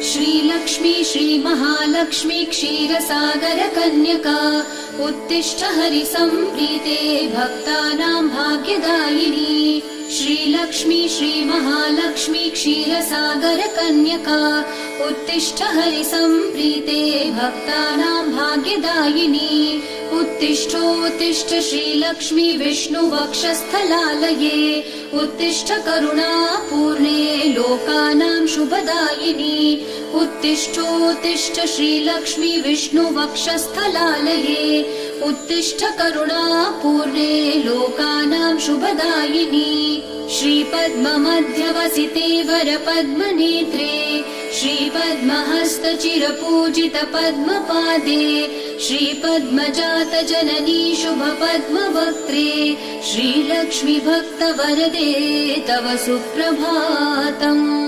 श्रीलक्ष्मी श्रीमहालक्ष्मी क्षीरसागर कन्यका उत्तिष्ठ हरिसम्प्रीते भक्तानां भाग्यदायिनी। श्रीलक्ष्मी श्रीमहालक्ष्मी क्षीरसागर कन्यका उत्तिष्ठ हरिसम्प्रीते भक्तानां भाग्यदायिनी। उत्तिष्ठोत्तिष्ठ श्रीलक्ष्मी विष्णुवक्षस्थलालये उत्तिष्ठ करुणापूर्णे लोकानां शुभदायिनी। उत्तिष्ठोत्तिष्ठ श्रीलक्ष्मी विष्णुवक्षस्थलालये उत्तिष्ठ करुणापूर्णे लोकानां शुभदायिनी। श्रीपद्ममध्यवसिते वरपद्मनेत्रे श्रीपद्महस्तचिरपूजित पद्मपादे श्रीपद्मजात जननी शुभपद्मवक्त्रे श्रीलक्ष्मी भक्तवरदे तव सुप्रभातम्।